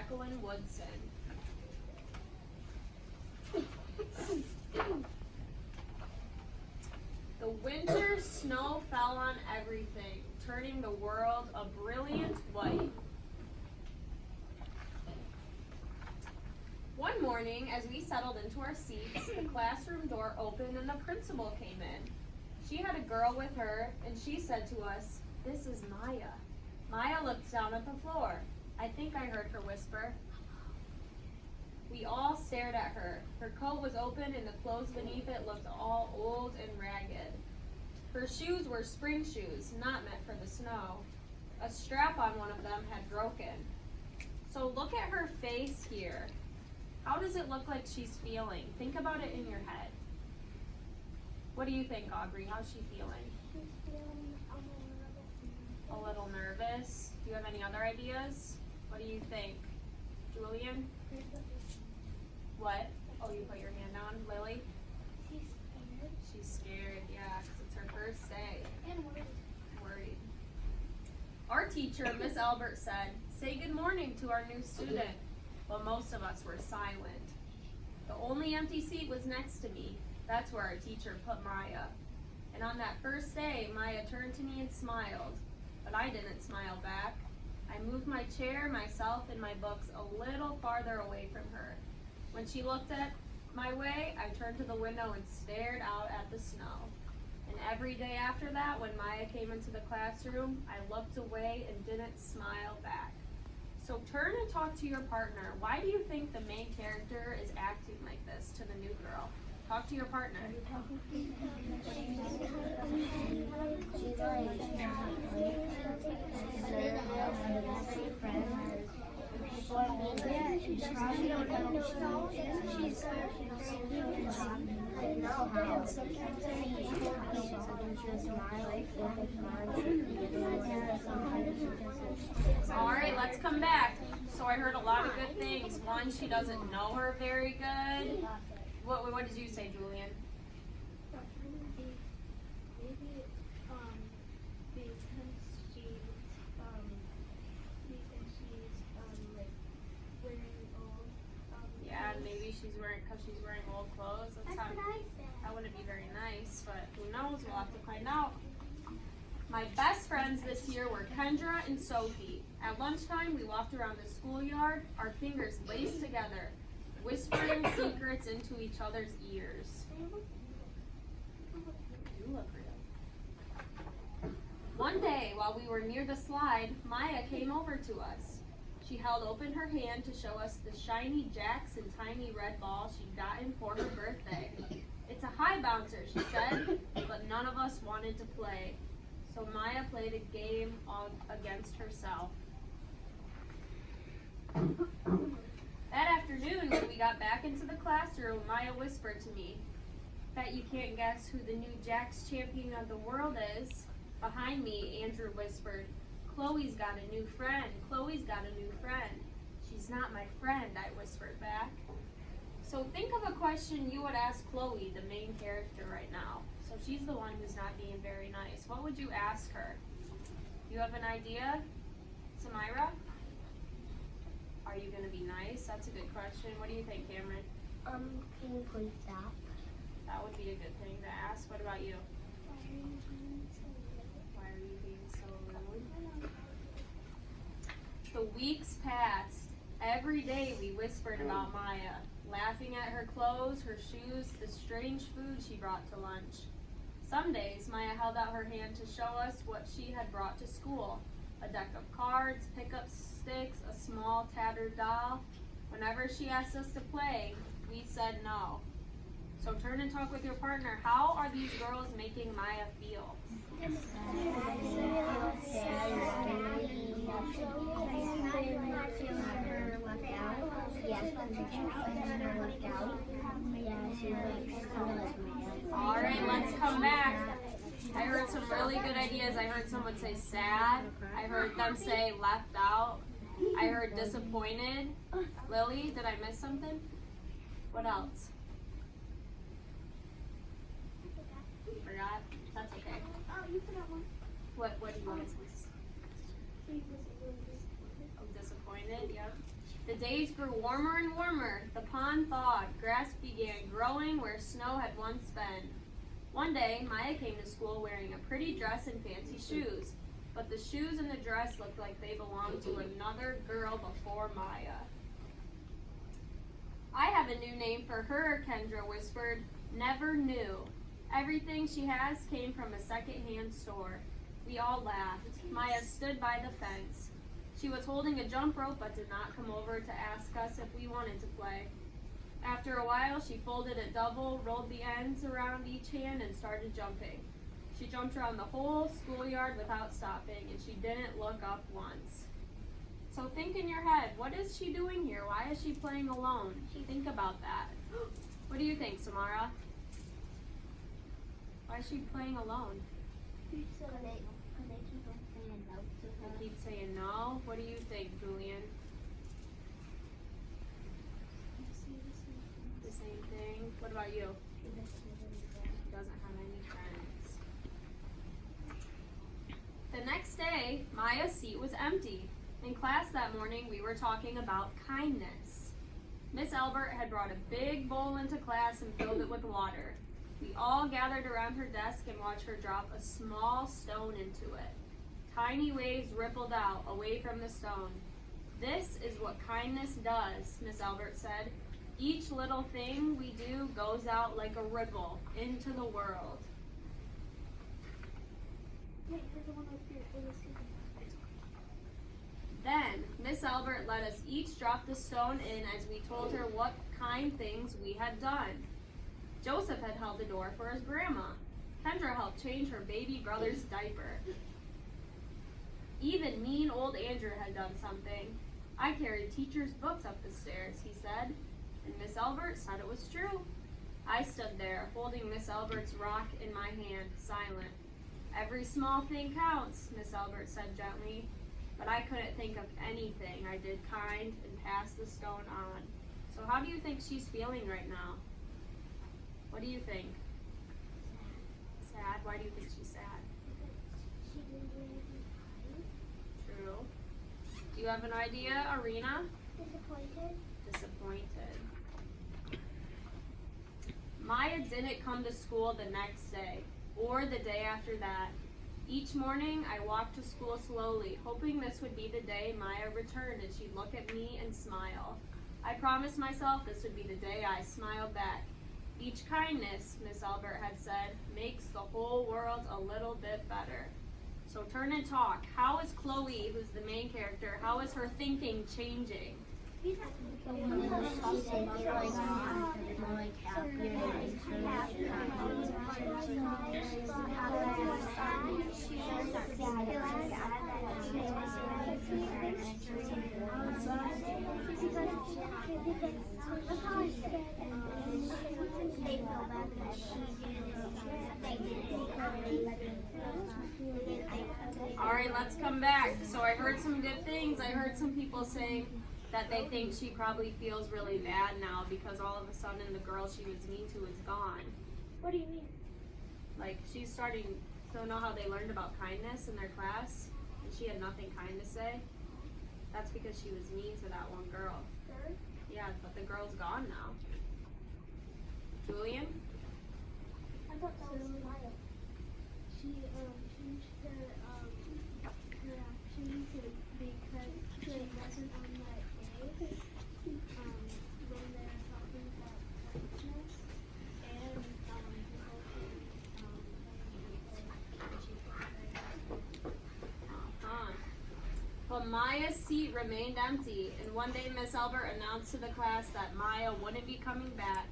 Jacqueline Woodson. The winter snow fell on everything, turning the world a brilliant white. One morning, as we settled into our seats, the classroom door opened and the principal came in. She had a girl with her, and she said to us, "This is Maya." Maya looked down at the floor. I think I heard her whisper. We all stared at her. Her coat was open and the clothes beneath it looked all old and ragged. Her shoes were spring shoes, not meant for the snow. A strap on one of them had broken. So look at her face here. How does it look like she's feeling? Think about it in your head. What do you think, Aubrey? How's she feeling? She's feeling A little nervous. Do you have any other ideas? What do you think? Julian? What? Oh, you put your hand on. Lily? She's scared. She's scared, yeah, because it's her first day. And worried. Worried. Our teacher, Miss Albert, said, "Say good morning to our new student." But most of us were silent. The only empty seat was next to me. That's where our teacher put Maya. And on that first day, Maya turned to me and smiled. But I didn't smile back. I moved my chair, myself, and my books a little farther away from her. When she looked at my way, I turned to the window and stared out at the snow. And every day after that, when Maya came into the classroom, I looked away and didn't smile back. So turn and talk to your partner. Why do you think the main character is acting like this to the new girl? Talk to your partner. All right, let's come back. So I heard a lot of good things. One, she doesn't know her very good. What did you say, Julian? Maybe because she's like wearing old. Yeah, maybe because she's wearing old clothes. That's what I said. That wouldn't be very nice, but who knows? We'll have to find out. My best friends this year were Kendra and Sophie. At lunchtime, we walked around the schoolyard, our fingers laced together, whispering secrets into each other's ears. You look real. One day, while we were near the slide, Maya came over to us. She held open her hand to show us the shiny jacks and tiny red ball she'd gotten for her birthday. "It's a high bouncer," she said, but none of us wanted to play. So Maya played a game all against herself. That afternoon, when we got back into the classroom, Maya whispered to me, "Bet you can't guess who the new Jack's champion of the world is." Behind me, Andrew whispered, "Chloe's got a new friend. Chloe's got a new friend." "She's not my friend," I whispered back. So think of a question you would ask Chloe, the main character right now. So she's the one who's not being very nice. What would you ask her? You have an idea? Samira? Are you going to be nice? That's a good question. What do you think, Cameron? Can you please stop? That would be a good thing to ask. What about you? Why are you being so rude? The weeks passed. Every day we whispered about Maya, laughing at her clothes, her shoes, the strange food she brought to lunch. Some days, Maya held out her hand to show us what she had brought to school. A deck of cards, pickup sticks, a small tattered doll. Whenever she asked us to play, we said no. So turn and talk with your partner. How are these girls making Maya feel? All right, let's come back. I heard some really good ideas. I heard someone say sad. I heard them say left out. I heard disappointed. Lily, did I miss something? What else? Forgot? That's okay. Oh, you forgot one. What do you want to say? She was really disappointed. I'm disappointed, yep. The days grew warmer and warmer. The pond thawed. Grass began growing where snow had once been. One day, Maya came to school wearing a pretty dress and fancy shoes. But the shoes and the dress looked like they belonged to another girl before Maya. I have a new name for her, Kendra whispered. Never knew. Everything she has came from a second-hand store. We all laughed. Maya stood by the fence. She was holding a jump rope but did not come over to ask us if we wanted to play. After a while, she folded it double, rolled the ends around each hand, and started jumping. She jumped around the whole schoolyard without stopping, and she didn't look up once. So think in your head, what is she doing here? Why is she playing alone? Think about that. What do you think, Samara? Why is she playing alone? They keep on saying no to her. They keep saying no. What do you think, Julian? The same thing. What about you? She doesn't have any friends. The next day, Maya's seat was empty. In class that morning, we were talking about kindness. Miss Albert had brought a big bowl into class and filled it with water. We all gathered around her desk and watched her drop a small stone into it. Tiny waves rippled out away from the stone. This is what kindness does, Miss Albert said. Each little thing we do goes out like a ripple into the world. Then, Miss Albert let us each drop the stone in as we told her what kind things we had done. Joseph had held the door for his grandma. Kendra helped change her baby brother's diaper. Even mean old Andrew had done something. I carried teacher's books up the stairs, he said, and Miss Albert said it was true. I stood there, holding Miss Albert's rock in my hand, silent. Every small thing counts, Miss Albert said gently, but I couldn't think of anything I did kind and passed the stone on. So how do you think she's feeling right now? What do you think? Sad? Why do you think she's sad? She didn't do anything kind. True. Do you have an idea, Arena? Disappointed. Disappointed. Maya didn't come to school the next day, or the day after that. Each morning, I walked to school slowly, hoping this would be the day Maya returned and she'd look at me and smile. I promised myself this would be the day I smiled back. Each kindness, Miss Albert had said, makes the whole world a little bit better. So turn and talk. How is Chloe, who's the main character, how is her thinking changing? Alright, let's come back. So I heard some good things. I heard some people saying that they think she probably feels really bad now because all of a sudden the girl she was mean to is gone. What do you mean? Like, she's starting to know how they learned about kindness in their class, and she had nothing kind to say. That's because she was mean to that one girl. Third? Yeah, but the girl's gone now. Julian? I thought that was Maya. She changed her action to because it wasn't on that day when they're talking about kindness and Well, Maya's seat remained empty, and one day Miss Albert announced to the class that Maya wouldn't be coming back.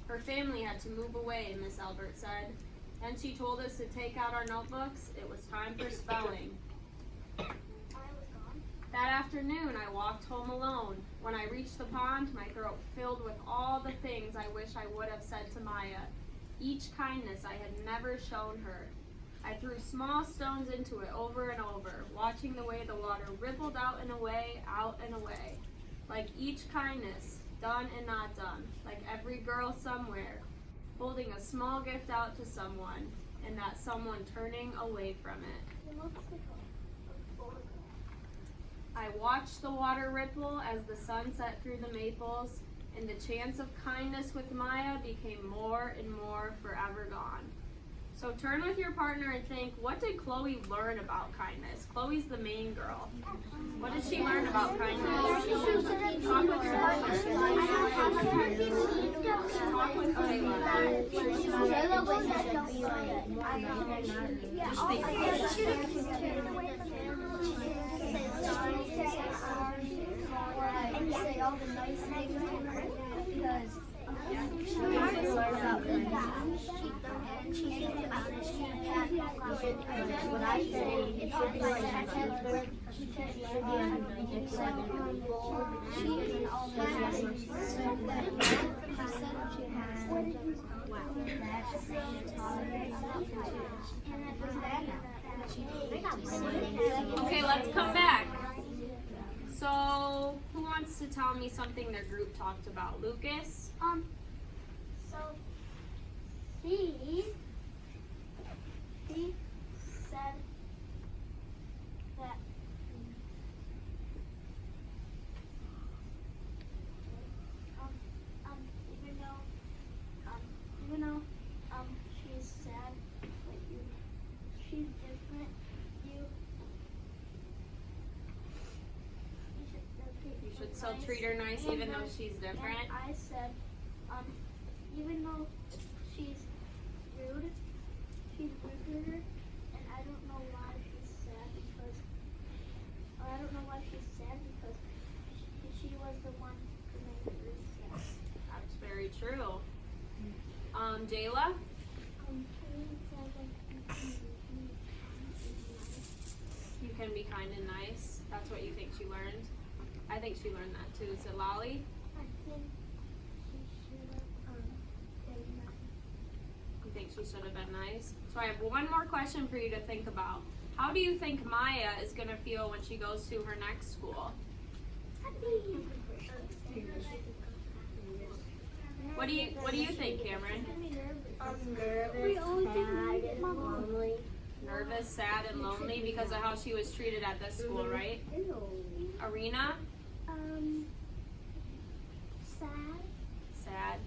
Her family had to move away, Miss Albert said. Then she told us to take out our notebooks. It was time for spelling. I was gone. That afternoon, I walked home alone. When I reached the pond, my throat filled with all the things I wish I would have said to Maya. Each kindness I had never shown her. I threw small stones into it over and over, watching the way the water rippled out and away, like each kindness, done and not done, like every girl somewhere, holding a small gift out to someone, and that someone turning away from it. It looks like a photograph. I watched the water ripple as the sun set through the maples, and the chance of kindness with Maya became more and more forever gone. So turn with your partner and think, what did Chloe learn about kindness? Chloe's the main girl. What did she learn about kindness? Talk with your partner. Talk with and say all the nice things to her because she learn about and she thinks about it. What I say, it should be like that. She should be Okay, let's come back. So, who wants to tell me something their group talked about? Lucas? So he said that even though she's sad, but she's different. You should still treat her nice even though she's different. And I said, even though she's rude to her, and I don't know why she's sad because she was the one who made her sad. That's very true. Jayla? You can be kind and nice. That's what you think she learned. I think she learned that too. So Lolly? I think she should have been nice. You think she should have been nice? So I have one more question for you to think about. How do you think Maya is going to feel when she goes to her next school? What do you think, Cameron? Nervous, sad, and lonely because of how she was treated at this school, right? Arena? Sad. Sad.